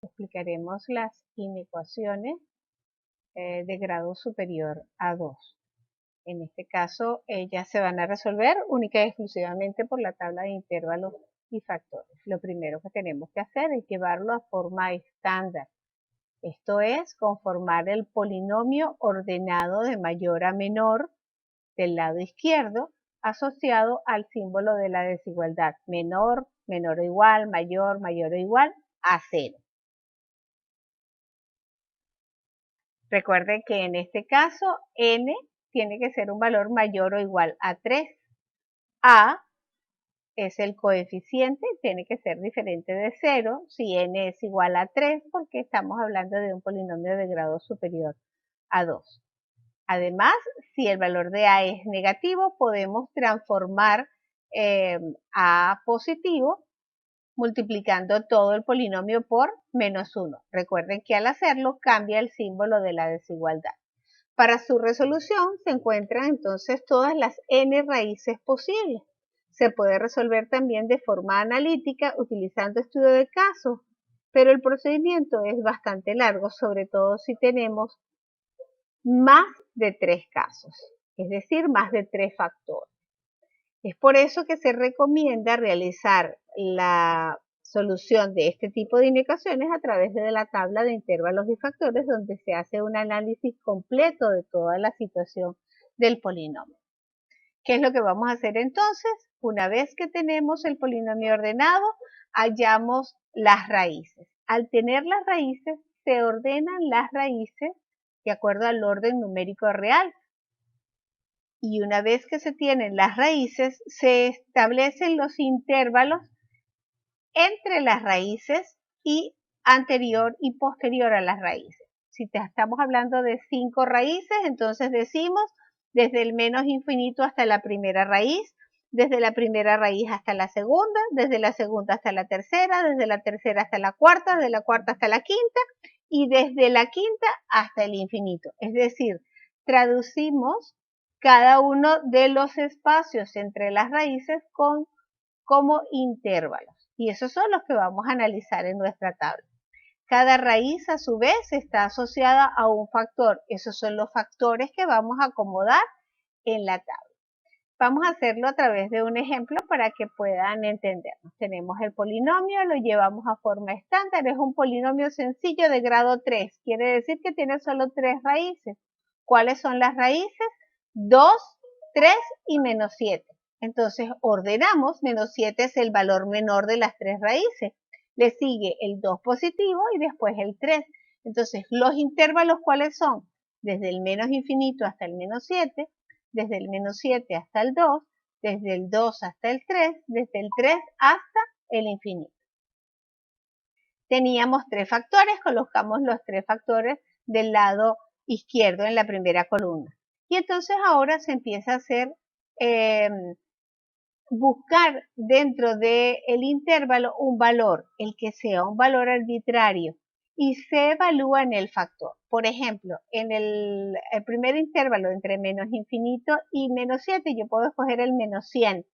explicaremos las inecuaciones de grado superior a 2. En este caso, ellas se van a resolver única y exclusivamente por la tabla de intervalos y factores. Lo primero que tenemos que hacer es llevarlo a forma estándar. Esto es conformar el polinomio ordenado de mayor a menor del lado izquierdo asociado al símbolo de la desigualdad. Menor, menor o igual, mayor, mayor o igual a 0. Recuerden que en este caso n tiene que ser un valor mayor o igual a 3. A es el coeficiente, tiene que ser diferente de 0 si n es igual a 3 porque estamos hablando de un polinomio de grado superior a 2. Además, si el valor de a es negativo, podemos transformar a positivo multiplicando todo el polinomio por menos 1. Recuerden que al hacerlo cambia el símbolo de la desigualdad. Para su resolución se encuentran entonces todas las n raíces posibles. Se puede resolver también de forma analítica utilizando estudio de casos, pero el procedimiento es bastante largo, sobre todo si tenemos más de 3 casos, es decir, más de 3 factores. Es por eso que se recomienda realizar la solución de este tipo de inecuaciones a través de la tabla de intervalos y factores, donde se hace un análisis completo de toda la situación del polinomio. ¿Qué es lo que vamos a hacer entonces? Una vez que tenemos el polinomio ordenado, hallamos las raíces. Al tener las raíces, se ordenan las raíces de acuerdo al orden numérico real. Y una vez que se tienen las raíces, se establecen los intervalos entre las raíces y anterior y posterior a las raíces. Si estamos hablando de 5 raíces, entonces decimos desde el menos infinito hasta la primera raíz, desde la primera raíz hasta la segunda, desde la segunda hasta la tercera, desde la tercera hasta la cuarta, de la cuarta hasta la quinta y desde la quinta hasta el infinito. Es decir, traducimos cada uno de los espacios entre las raíces como intervalos. Y esos son los que vamos a analizar en nuestra tabla. Cada raíz a su vez está asociada a un factor. Esos son los factores que vamos a acomodar en la tabla. Vamos a hacerlo a través de un ejemplo para que puedan entendernos. Tenemos el polinomio, lo llevamos a forma estándar. Es un polinomio sencillo de grado 3. Quiere decir que tiene solo 3 raíces. ¿Cuáles son las raíces? 2, 3 y menos 7. Entonces ordenamos, menos 7 es el valor menor de las 3 raíces. Le sigue el 2 positivo y después el 3. Entonces, los intervalos, ¿cuáles son? Desde el menos infinito hasta el menos 7, desde el menos 7 hasta el 2, desde el 2 hasta el 3, desde el 3 hasta el infinito. Teníamos 3 factores, colocamos los 3 factores del lado izquierdo en la primera columna. Y entonces ahora se empieza a hacer buscar dentro del intervalo un valor, el que sea un valor arbitrario, y se evalúa en el factor. Por ejemplo, en el primer intervalo entre menos infinito y menos 7, yo puedo escoger el menos 100.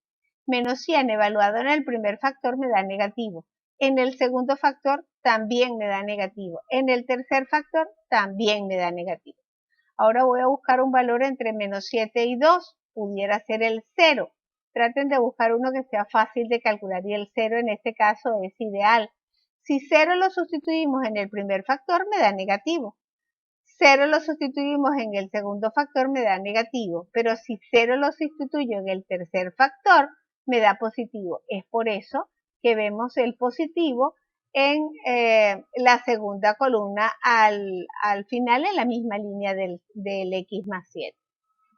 Menos 100 evaluado en el primer factor me da negativo. En el segundo factor también me da negativo. En el tercer factor también me da negativo. Ahora voy a buscar un valor entre menos 7 y 2. Pudiera ser el 0. Traten de buscar uno que sea fácil de calcular y el 0 en este caso es ideal. Si 0 lo sustituimos en el primer factor me da negativo. 0 lo sustituimos en el segundo factor me da negativo, pero si 0 lo sustituyo en el tercer factor me da positivo. Es por eso que vemos el positivo en la segunda columna al final en la misma línea del x más 7.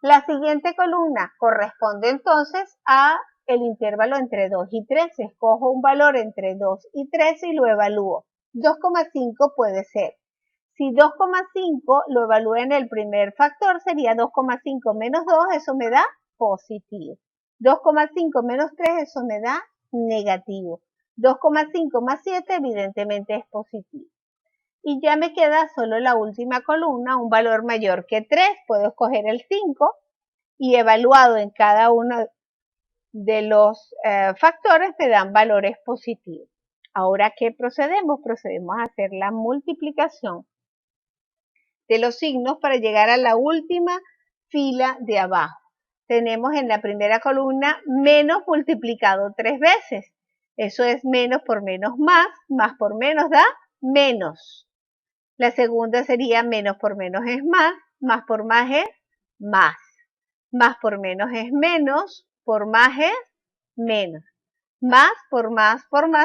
La siguiente columna corresponde entonces a el intervalo entre 2 y 3. Escojo un valor entre 2 y 3 y lo evalúo. 2,5 puede ser. Si 2,5 lo evalúo en el primer factor, sería 2,5 menos 2, eso me da positivo. 2,5 menos 3, eso me da negativo. 2,5 más 7, evidentemente es positivo. Y ya me queda solo la última columna, un valor mayor que 3. Puedo escoger el 5 y evaluado en cada uno de los factores me dan valores positivos. Ahora, ¿qué procedemos? Procedemos a hacer la multiplicación de los signos para llegar a la última fila de abajo. Tenemos en la primera columna menos multiplicado 3 veces. Eso es menos por menos más por menos da menos. La segunda sería menos por menos es más por más es más por menos es menos, por más es menos. Más por más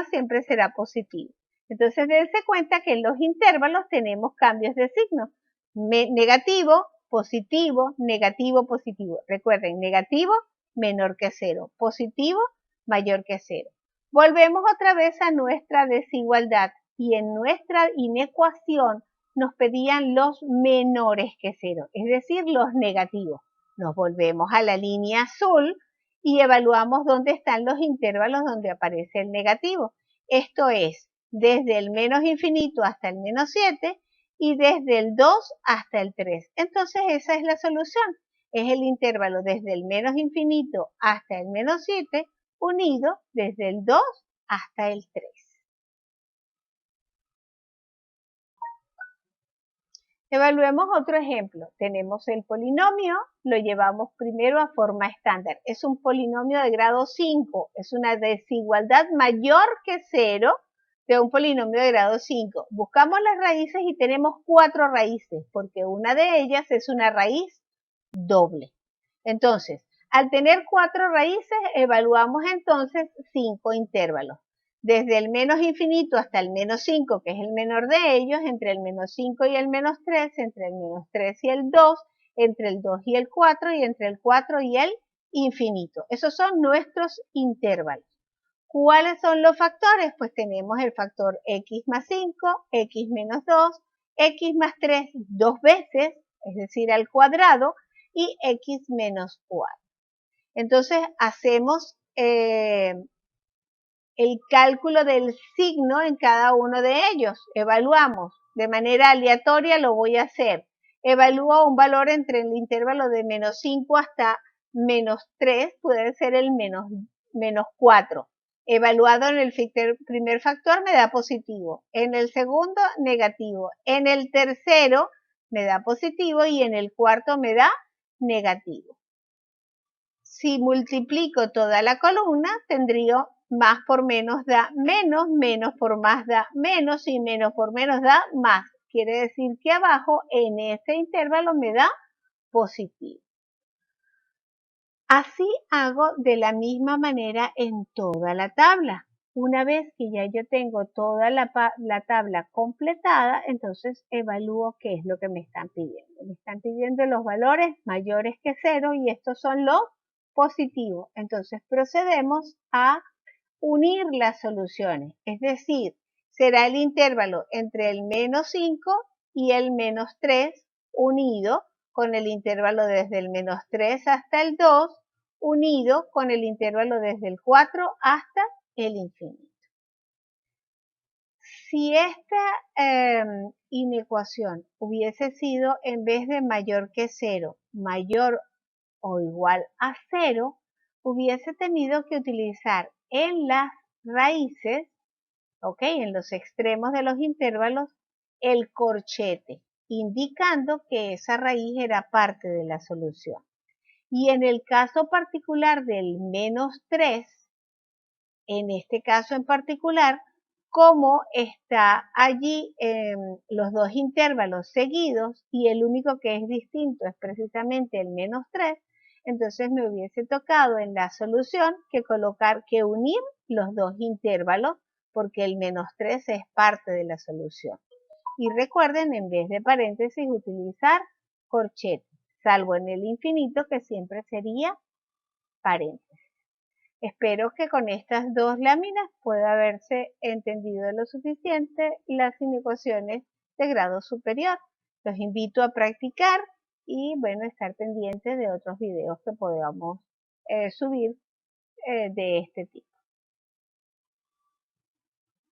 siempre será positivo. Entonces, dense cuenta que en los intervalos tenemos cambios de signo. Negativo, positivo, negativo, positivo. Recuerden, negativo menor que 0, positivo mayor que 0. Volvemos otra vez a nuestra desigualdad y en nuestra inecuación nos pedían los menores que 0, es decir, los negativos. Nos volvemos a la línea azul y evaluamos dónde están los intervalos donde aparece el negativo. Esto es desde el menos infinito hasta el menos 7 y desde el 2 hasta el 3. Entonces esa es la solución. Es el intervalo desde el menos infinito hasta el menos 7 unido desde el 2 hasta el 3. Evaluemos otro ejemplo. Tenemos el polinomio, lo llevamos primero a forma estándar. Es un polinomio de grado 5, es una desigualdad mayor que 0 de un polinomio de grado 5. Buscamos las raíces y tenemos 4 raíces, porque una de ellas es una raíz doble. Entonces, al tener 4 raíces, evaluamos entonces 5 intervalos. Desde el menos infinito hasta el menos 5, que es el menor de ellos, entre el menos 5 y el menos 3, entre el menos 3 y el 2, entre el 2 y el 4 y entre el 4 y el infinito. Esos son nuestros intervalos. ¿Cuáles son los factores? Pues tenemos el factor x más 5, x menos 2, x más 3 dos veces, es decir, al cuadrado, y x menos 4. Entonces hacemos el cálculo del signo en cada uno de ellos. Evaluamos de manera aleatoria, lo voy a hacer. Evalúo un valor entre el intervalo de menos 5 hasta menos 3, puede ser el menos 4. Evaluado en el primer factor me da positivo, en el segundo negativo, en el tercero me da positivo y en el cuarto me da negativo. Si multiplico toda la columna, tendría más por menos da menos, menos por más da menos y menos por menos da más. Quiere decir que abajo en este intervalo me da positivo. Así hago de la misma manera en toda la tabla. Una vez que ya yo tengo toda la tabla completada, entonces evalúo qué es lo que me están pidiendo. Me están pidiendo los valores mayores que 0 y estos son los positivos. Entonces procedemos a unir las soluciones, es decir, será el intervalo entre el menos 5 y el menos 3 unido con el intervalo desde el menos 3 hasta el 2 unido con el intervalo desde el 4 hasta el infinito. Si esta inecuación hubiese sido en vez de mayor que 0, mayor o igual a 0, hubiese tenido que utilizar en las raíces, en los extremos de los intervalos, el corchete, indicando que esa raíz era parte de la solución. Y en el caso particular del menos 3, en este caso en particular, como está allí los dos intervalos seguidos y el único que es distinto es precisamente el menos 3, entonces me hubiese tocado en la solución que unir los dos intervalos porque el menos 3 es parte de la solución. Y recuerden, en vez de paréntesis, utilizar corchete, salvo en el infinito que siempre sería paréntesis. Espero que con estas dos láminas pueda haberse entendido lo suficiente las inecuaciones de grado superior. Los invito a practicar y, bueno, estar pendientes de otros videos que podamos subir de este tipo.